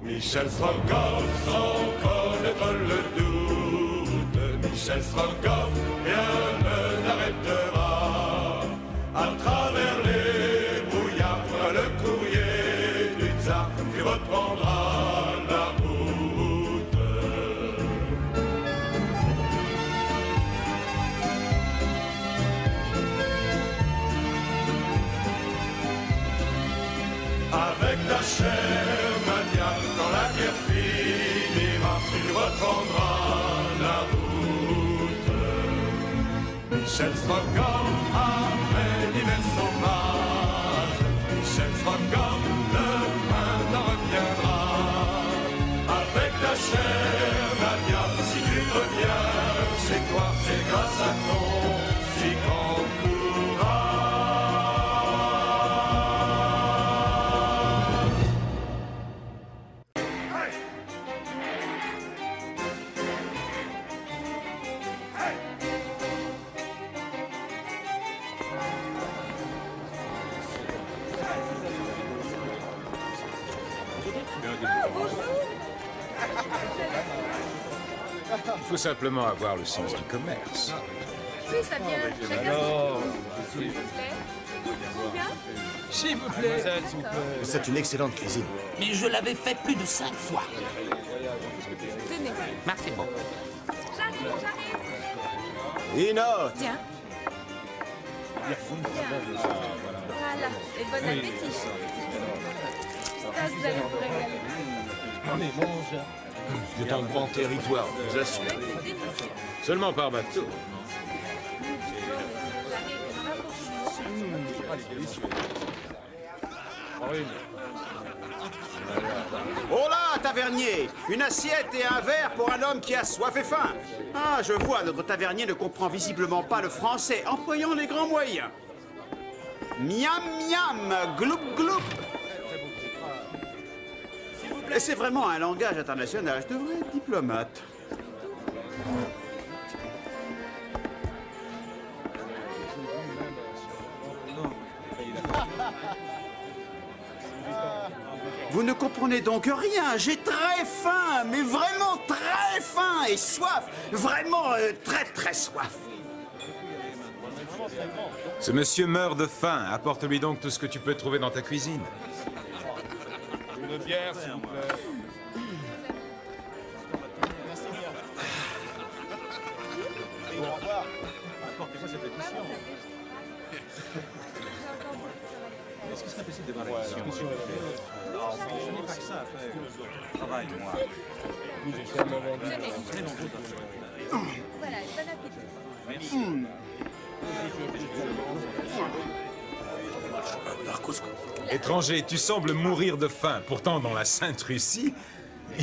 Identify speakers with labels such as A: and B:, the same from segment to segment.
A: Michel Strogoff, sans connaître le doute, Michel Strogoff, rien ne l'arrêtera. À travers les brouillards, le courrier du tsar, qui reprendra la route. Avec ta chère Nadia, quand la guerre finira, il reprendra la route. Michel Strogoff, après l'hiver sauvage, Michel Strogoff, le printemps reviendra. Avec ta chère Nadia, si tu reviens chez toi, c'est grâce à ton si grand courage.
B: Il faut simplement avoir le sens du commerce.
C: Oui, ça vient. Chacun s'il vous plaît. Combien?
D: S'il vous plaît.
E: C'est une excellente cuisine.
D: Mais je l'avais fait plus de 5 fois.
C: Tenez.
D: Merci beaucoup.
C: J'arrive.
E: Une autre.
C: Tiens. Voilà. Et bon appétit. Ça, vous allez vous régaler.
E: C'est un grand territoire, je vous assure.
B: Seulement par bateau.
E: Oh là, tavernier! Une assiette et un verre pour un homme qui a soif et faim. Ah, je vois, notre tavernier ne comprend visiblement pas le français. Employons les grands moyens. Miam miam, gloup gloup. Et c'est vraiment un langage international. Je devrais être diplomate. Vous ne comprenez donc rien. J'ai très faim, mais vraiment très faim et soif. Vraiment très très soif.
B: Ce monsieur meurt de faim. Apporte-lui donc tout ce que tu peux trouver dans ta cuisine.
F: Une bière, s'il vous plaît. Au revoir. Apportez-moi cette édition. Est-ce qu'il serait possible d'avoir l'édition? Je n'ai pas que ça à faire. Travaille, moi.
C: Voilà, bon appétit.
F: Merci.
B: Étranger, tu sembles mourir de faim. Pourtant, dans la Sainte Russie,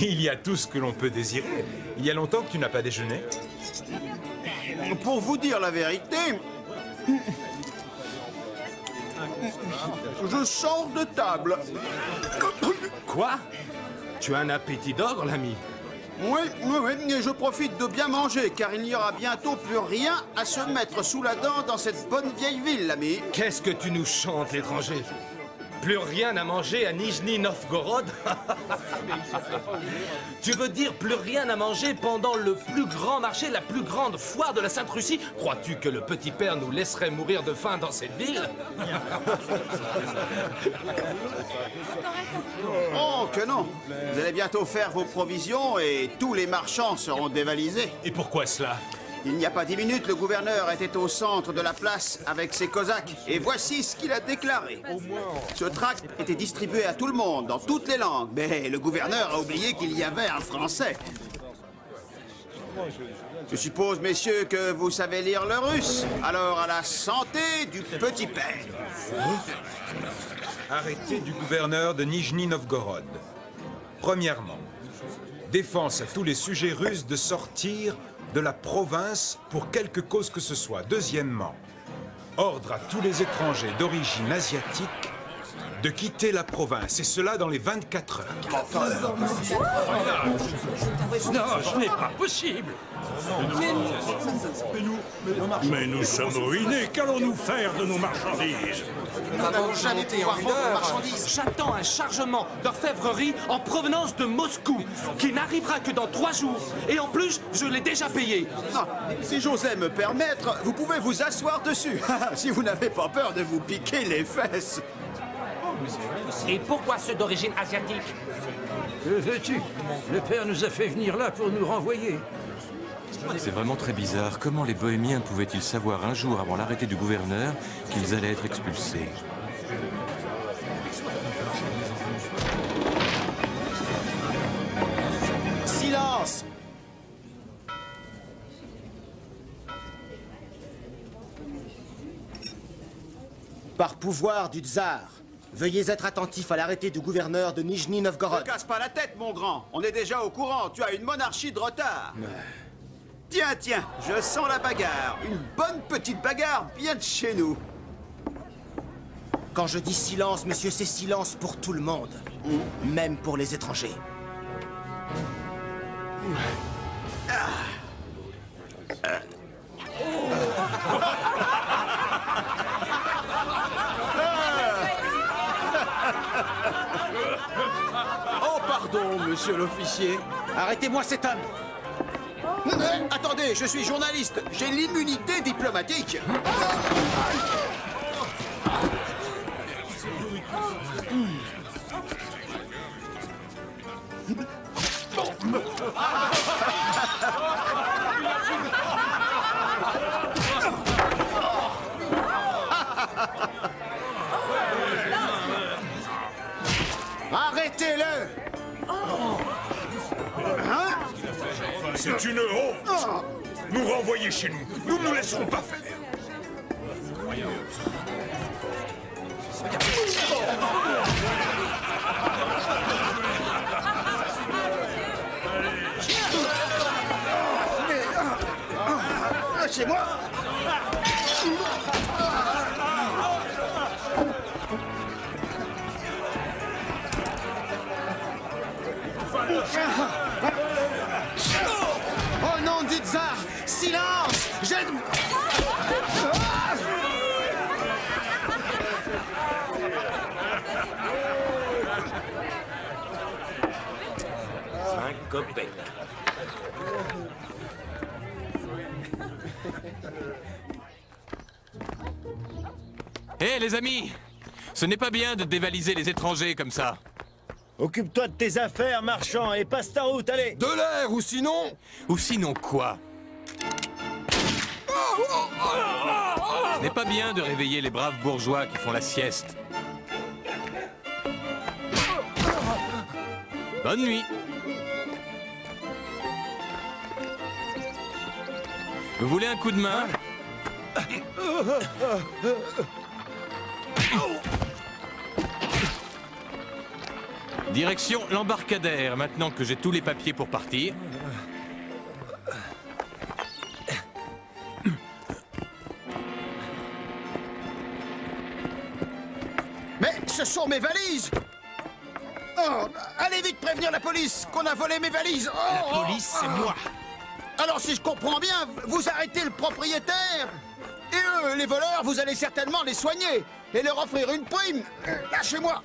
B: il y a tout ce que l'on peut désirer. Il y a longtemps que tu n'as pas déjeuné?
E: Pour vous dire la vérité, je sors de table.
G: Quoi? Tu as un appétit d'ogre, l'ami?
E: Oui, et je profite de bien manger, car il n'y aura bientôt plus rien à se mettre sous la dent dans cette bonne vieille ville, l'ami.
G: Qu'est-ce que tu nous chantes, l'étranger? Plus rien à manger à Nijni Novgorod? Tu veux dire plus rien à manger pendant le plus grand marché, la plus grande foire de la Sainte-Russie? Crois-tu que le petit père nous laisserait mourir de faim dans cette ville?
E: Oh, que non. Vous allez bientôt faire vos provisions et tous les marchands seront dévalisés.
G: Et pourquoi cela?
E: Il n'y a pas 10 minutes, le gouverneur était au centre de la place avec ses cosaques. Et voici ce qu'il a déclaré. Ce tract était distribué à tout le monde, dans toutes les langues. Mais le gouverneur a oublié qu'il y avait un français. Je suppose, messieurs, que vous savez lire le russe. Alors, à la santé du petit père.
B: Arrêté du gouverneur de Nijni Novgorod. Premièrement, défense à tous les sujets russes de sortir de la province pour quelque cause que ce soit. Deuxièmement, ordre à tous les étrangers d'origine asiatique de quitter la province, et cela dans les 24 heures.
D: Non, ce n'est pas possible.
H: Mais nous sommes ruinés. Qu'allons-nous faire de nos marchandises?
I: Nous n'avons jamais pouvoir vendre nos marchandises.
G: J'attends un chargement d'orfèvrerie en provenance de Moscou, qui n'arrivera que dans 3 jours. Et en plus, je l'ai déjà payé.
E: Ah, si j'osais me permettre, vous pouvez vous asseoir dessus. Si vous n'avez pas peur de vous piquer les fesses.
D: Et pourquoi ceux d'origine asiatique?
J: Que veux-tu? Le père nous a fait venir là pour nous renvoyer.
K: C'est vraiment très bizarre. Comment les bohémiens pouvaient-ils savoir un jour avant l'arrêté du gouverneur qu'ils allaient être expulsés?
I: Silence! Par pouvoir du tsar, veuillez être attentif à l'arrêté du gouverneur de Nijni
E: Ne
I: Novgorod.
E: casse pas la tête, mon grand. On est déjà au courant. Tu as une monarchie de retard. Tiens, tiens, je sens la bagarre. Une bonne petite bagarre bien de chez nous.
I: Quand je dis silence, monsieur, c'est silence pour tout le monde. Même pour les étrangers.
E: Oh, pardon, monsieur l'officier.
I: Arrêtez-moi cet homme!
E: Attendez, je suis journaliste. J'ai l'immunité diplomatique.
I: Arrêtez-le!
H: C'est une honte. Nous renvoyer chez nous. Nous ne nous laisserons pas faire.
I: Lâchez-moi! Oh non, du tsar! Silence!
D: Kopek.
K: Hé, les amis! Ce n'est pas bien de dévaliser les étrangers comme ça.
J: Occupe-toi de tes affaires, marchand, et passe ta route, allez!
I: De l'air, ou sinon...
K: Ou sinon quoi? Ce n'est pas bien de réveiller les braves bourgeois qui font la sieste. Bonne nuit. Vous voulez un coup de main? Direction l'embarcadère, maintenant que j'ai tous les papiers pour partir.
I: Mais ce sont mes valises! Oh, allez vite prévenir la police qu'on a volé mes valises! Oh,
D: La police, c'est moi.
I: Alors si je comprends bien, vous arrêtez le propriétaire! Et eux, les voleurs, vous allez certainement les soigner et leur offrir une prime! Lâchez-moi!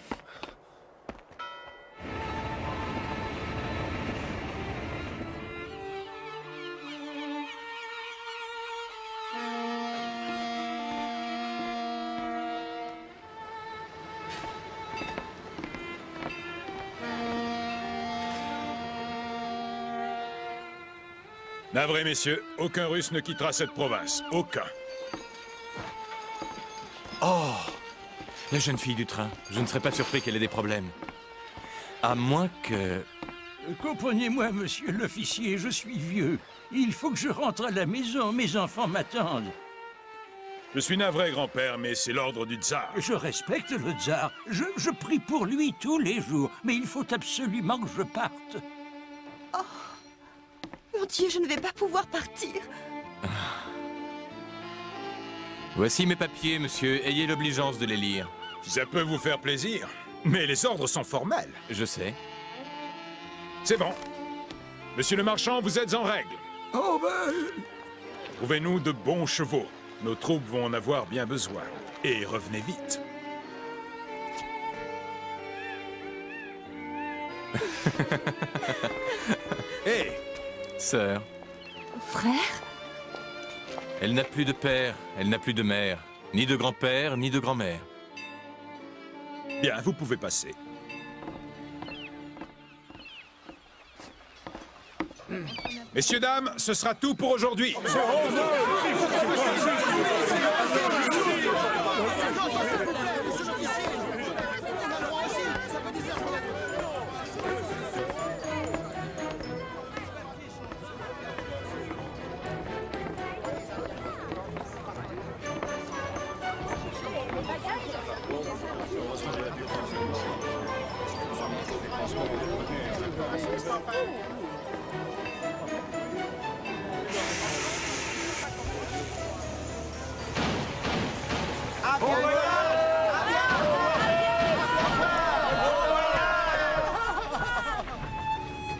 B: Navré, messieurs, aucun Russe ne quittera cette province. Aucun.
K: Oh! La jeune fille du train. Je ne serais pas surpris qu'elle ait des problèmes. À moins que...
J: Comprenez-moi, monsieur l'officier, je suis vieux. Il faut que je rentre à la maison, mes enfants m'attendent.
B: Je suis navré, grand-père, mais c'est l'ordre du tsar.
J: Je respecte le tsar. Je prie pour lui tous les jours, mais il faut absolument que je parte.
C: Mon Dieu, je ne vais pas pouvoir partir.
K: Voici mes papiers, monsieur. Ayez l'obligeance de les lire.
B: Si ça peut vous faire plaisir. Mais les ordres sont formels.
K: Je sais.
B: C'est bon. Monsieur le marchand, vous êtes en règle.
I: Oh ben...
B: Trouvez-nous de bons chevaux. Nos troupes vont en avoir bien besoin. Et revenez vite.
K: Hé, sœur.
L: Frère?
K: Elle n'a plus de père, elle n'a plus de mère. Ni de grand-père, ni de grand-mère.
B: Bien, vous pouvez passer. Messieurs, dames, ce sera tout pour aujourd'hui.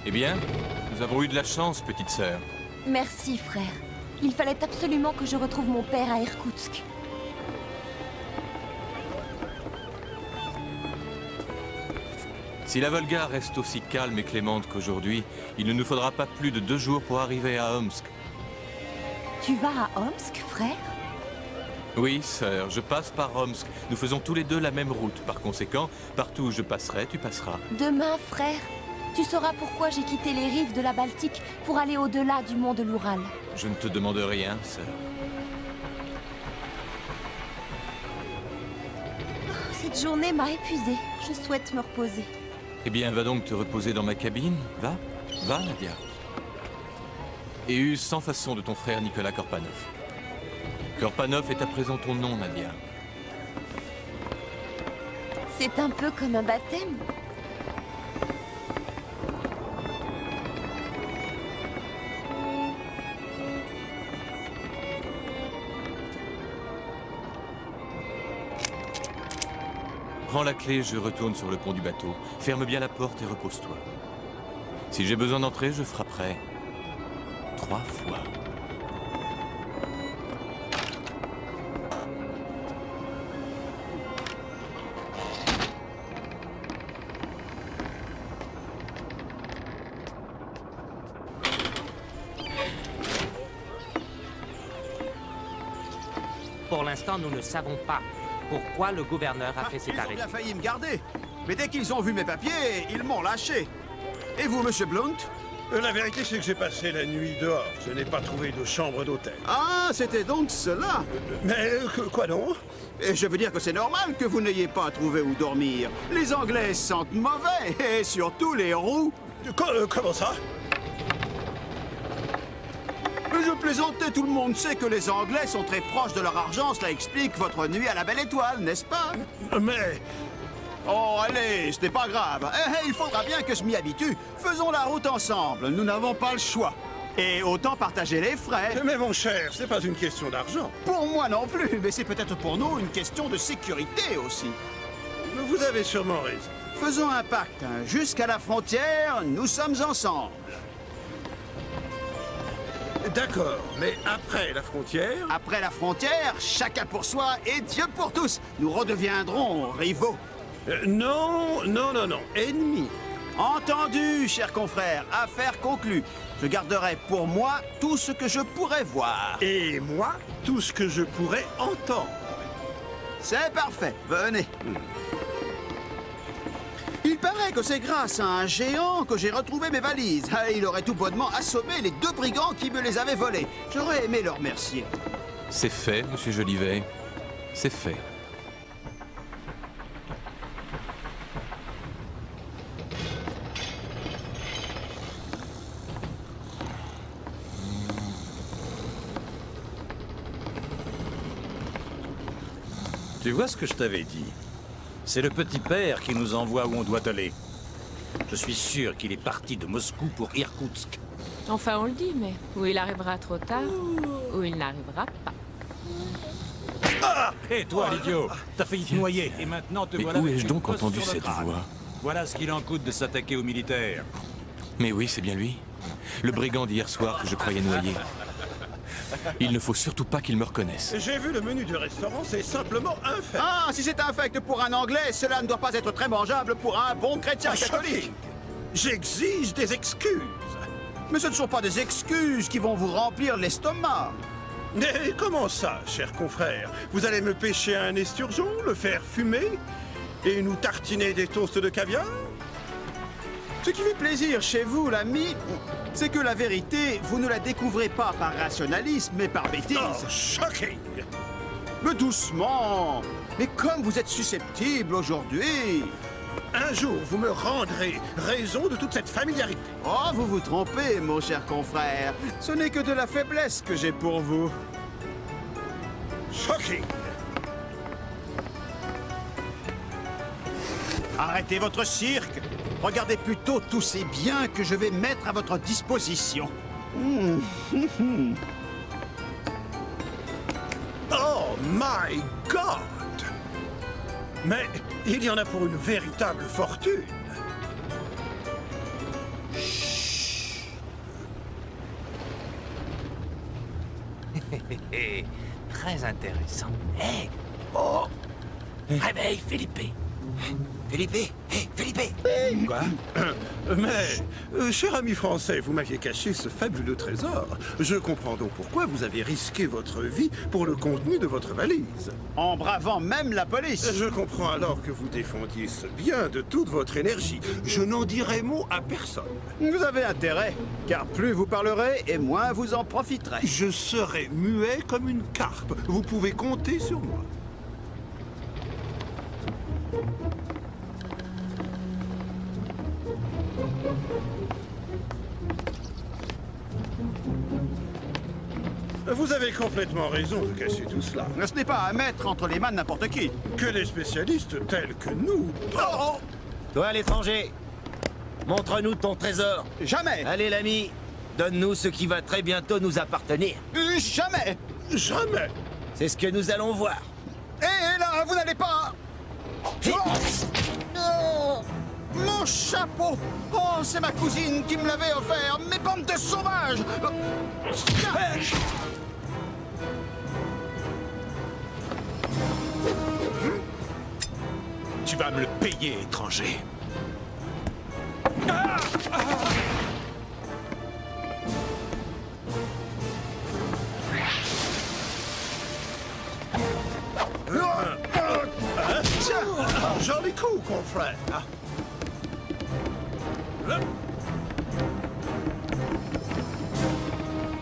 K: Eh bien, nous avons eu de la chance, petite sœur.
L: Merci, frère. Il fallait absolument que je retrouve mon père à Irkoutsk.
K: Si la Volga reste aussi calme et clémente qu'aujourd'hui, il ne nous faudra pas plus de 2 jours pour arriver à Omsk.
L: Tu vas à Omsk, frère?
K: Oui, sœur, je passe par Omsk. Nous faisons tous les deux la même route. Par conséquent, partout où je passerai, tu passeras.
L: Demain, frère, tu sauras pourquoi j'ai quitté les rives de la Baltique pour aller au-delà du mont de l'Oural.
K: Je ne te demande rien, sœur.
L: Cette journée m'a épuisée. Je souhaite me reposer.
K: Eh bien, va donc te reposer dans ma cabine. Va, va, Nadia. Et use sans façon de ton frère Nicolas Korpanov. Korpanov est à présent ton nom, Nadia.
L: C'est un peu comme un baptême.
K: Prends la clé, je retourne sur le pont du bateau. Ferme bien la porte et repose-toi. Si j'ai besoin d'entrer, je frapperai 3 fois.
D: Pour l'instant, nous ne savons pas pourquoi le gouverneur a fait cet arrêt.
E: Ils ont bien failli me garder. Mais dès qu'ils ont vu mes papiers, ils m'ont lâché. Et vous, monsieur Blount?
H: La vérité, c'est que j'ai passé la nuit dehors. Je n'ai pas trouvé de chambre d'hôtel.
E: Ah, c'était donc cela.
H: Mais quoi donc?
E: Et je veux dire que c'est normal que vous n'ayez pas trouvé où dormir. Les Anglais sentent mauvais, et surtout les roux.
H: Comment ça?
E: Je plaisantais, tout le monde sait que les Anglais sont très proches de leur argent. Cela explique votre nuit à la Belle Étoile, n'est-ce pas?
H: Mais...
E: Oh, allez, ce n'est pas grave. Il faudra bien que je m'y habitue. Faisons la route ensemble, nous n'avons pas le choix. Et autant partager les frais.
H: Mais mon cher, c'est pas une question d'argent.
E: Pour moi non plus, mais c'est peut-être pour nous une question de sécurité aussi.
H: Vous avez sûrement raison.
E: Faisons un pacte. Jusqu'à la frontière, nous sommes ensemble.
H: D'accord, mais après la frontière?
E: Après la frontière, chacun pour soi et Dieu pour tous. Nous redeviendrons rivaux.
H: Non, ennemis.
E: Entendu, cher confrère, affaire conclue. Je garderai pour moi tout ce que je pourrais voir.
H: Et moi, tout ce que je pourrais entendre.
E: C'est parfait, venez. Il paraît que c'est grâce à un géant que j'ai retrouvé mes valises. Il aurait tout bonnement assommé les 2 brigands qui me les avaient volées. J'aurais aimé leur remercier.
K: C'est fait, monsieur Jolivet. C'est fait.
M: Tu vois ce que je t'avais dit? C'est le petit père qui nous envoie où on doit aller. Je suis sûr qu'il est parti de Moscou pour Irkoutsk.
C: Enfin, on le dit, mais ou il arrivera trop tard, ou il n'arrivera pas.
M: Et toi, l'idiot, t'as failli te noyer, et maintenant te
K: Mais
M: voilà...
K: où
M: avec
K: ai-je
M: une
K: donc
M: crosse
K: entendu
M: sur le
K: cette
M: crâne.
K: voix?
M: Voilà ce qu'il en coûte de s'attaquer aux militaires.
K: Mais oui, c'est bien lui. Le brigand d'hier soir que je croyais noyé. Il ne faut surtout pas qu'il me reconnaisse.
H: J'ai vu le menu du restaurant, c'est simplement infect.
E: Ah, si c'est infect pour un Anglais, cela ne doit pas être très mangeable pour un bon chrétien catholique.
H: J'exige des excuses.
E: Mais ce ne sont pas des excuses qui vont vous remplir l'estomac.
H: Mais comment ça, cher confrère? Vous allez me pêcher un esturgeon, le faire fumer et nous tartiner des toasts de caviar?
E: Ce qui fait plaisir chez vous, l'ami, c'est que la vérité, vous ne la découvrez pas par rationalisme, mais par bêtise.
H: Oh, shocking!
E: Mais doucement. Mais comme vous êtes susceptible aujourd'hui...
H: Un jour, vous me rendrez raison de toute cette familiarité.
E: Oh, vous vous trompez, mon cher confrère. Ce n'est que de la faiblesse que j'ai pour vous.
H: Shocking!
E: Arrêtez votre cirque. Regardez plutôt tous ces biens que je vais mettre à votre disposition.
H: Oh my God! Mais il y en a pour une véritable fortune.
D: Très intéressant. Hé! Oh! Réveille, Felipe! Felipe! Hé, Felipe!
H: Quoi? Mais, cher ami français, vous m'aviez caché ce fabuleux trésor. Je comprends donc pourquoi vous avez risqué votre vie pour le contenu de votre valise.
E: En bravant même la police.
H: Je comprends alors que vous défendiez ce bien de toute votre énergie. Je n'en dirai mot à personne.
E: Vous avez intérêt, car plus vous parlerez et moins vous en profiterez.
H: Je serai muet comme une carpe. Vous pouvez compter sur moi. Vous avez complètement raison de cacher tout cela.
E: Ce n'est pas à mettre entre les mains de n'importe qui.
H: Que des spécialistes tels que nous...
E: Oh!
N: Toi, l'étranger, montre-nous ton trésor.
E: Jamais.
N: Allez, l'ami, donne-nous ce qui va très bientôt nous appartenir.
E: Jamais.
H: Jamais.
N: C'est ce que nous allons voir.
E: Et là, vous n'allez pas... Oh, mon chapeau! Oh, c'est ma cousine qui me l'avait offert! Mes bandes de sauvages!
G: Tu vas me le payer, étranger.
H: Joli coup, confrère.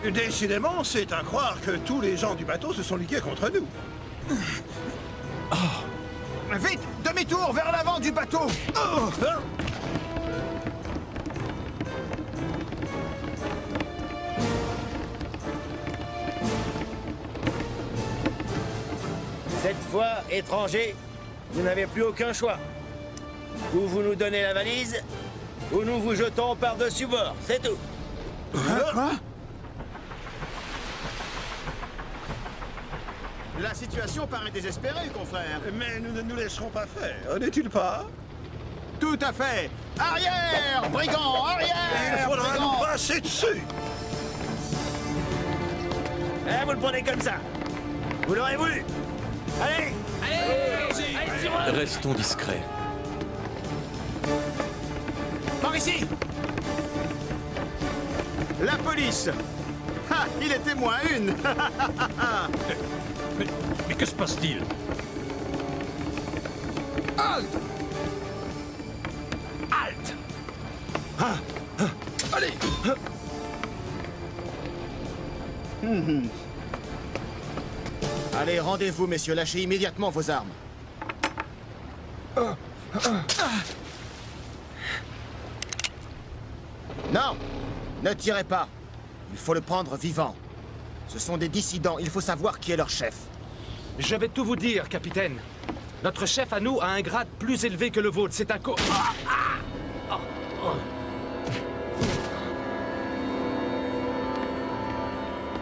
H: Décidément, c'est à croire que tous les gens du bateau se sont ligués contre nous.
E: Vite! Demi-tour vers l'avant du bateau!
N: Cette fois, étranger, vous n'avez plus aucun choix. Ou vous nous donnez la valise, ou nous vous jetons par-dessus bord, c'est tout.
E: Quoi? La situation paraît désespérée, confrère.
H: Mais nous ne nous laisserons pas faire, n'est-il pas?
E: Tout à fait. Arrière, brigand, arrière!
H: Il faudra
E: brigand.
H: nous passer dessus.
N: Eh, vous le prenez comme ça. Vous l'aurez voulu. Allez! Allez,
K: Restons discrets.
N: par ici!
E: La police. Ah, il était moins une.
M: Mais que se passe-t-il?
I: Halte!
D: Halte!
I: Allez!
E: Allez, rendez-vous, messieurs. Lâchez immédiatement vos armes. Non! Ne tirez pas. Il faut le prendre vivant. Ce sont des dissidents. Il faut savoir qui est leur chef.
G: Je vais tout vous dire, capitaine. Notre chef à nous a un grade plus élevé que le vôtre. C'est un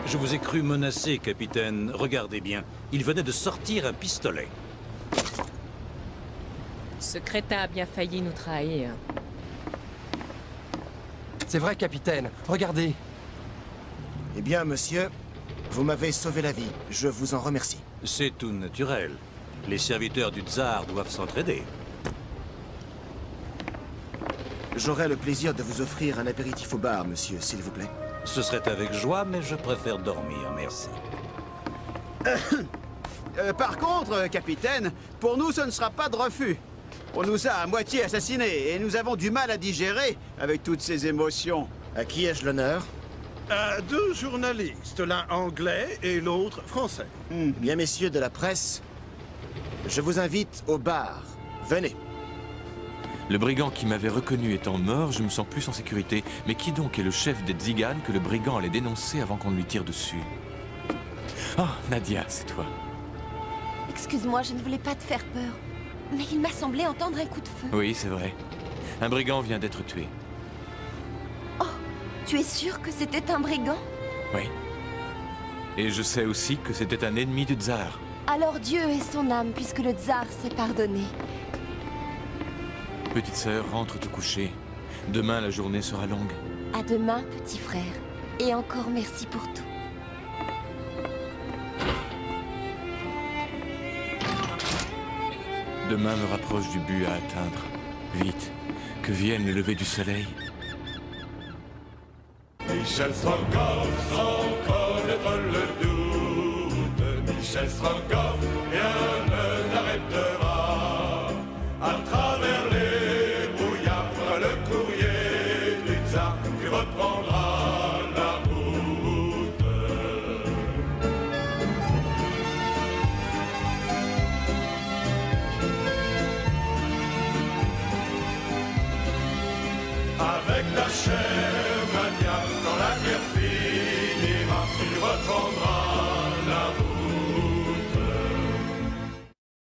M: Je vous ai cru menacé, capitaine. Regardez bien. Il venait de sortir un pistolet.
O: Ce crétin a bien failli nous trahir.
P: C'est vrai, capitaine. Regardez.
Q: Eh bien, monsieur, vous m'avez sauvé la vie. Je vous en remercie.
M: C'est tout naturel. Les serviteurs du tsar doivent s'entraider.
Q: J'aurai le plaisir de vous offrir un apéritif au bar, monsieur, s'il vous plaît.
M: Ce serait avec joie, mais je préfère dormir, merci.
E: Par contre, capitaine, pour nous, ce ne sera pas de refus. On nous a à moitié assassinés et nous avons du mal à digérer avec toutes ces émotions.
Q: À qui ai-je l'honneur?
H: À 2 journalistes, l'un anglais et l'autre français.
Q: Bien, messieurs de la presse, je vous invite au bar. Venez.
K: Le brigand qui m'avait reconnu étant mort, je me sens plus en sécurité. Mais qui donc est le chef des tziganes que le brigand allait dénoncer avant qu'on ne lui tire dessus? Oh, Nadia, c'est toi.
L: Excuse-moi, je ne voulais pas te faire peur. Mais il m'a semblé entendre un coup de feu.
K: Oui, c'est vrai. Un brigand vient d'être tué.
L: Oh, tu es sûr que c'était un brigand?
K: Oui. Et je sais aussi que c'était un ennemi du tsar.
L: Alors Dieu ait son âme, puisque le tsar s'est pardonné.
K: Petite sœur, rentre te coucher. Demain, la journée sera longue.
L: À demain, petit frère. Et encore merci pour tout.
K: Demain me rapproche du but à atteindre. Vite, que vienne le lever du soleil.
A: Michel Strogoff, sans connaître le doute. Michel Strogoff, rien ne t'arrêtera. À travers les brouillards, le courrier du tsar, tu reprendras la route. Avec la chair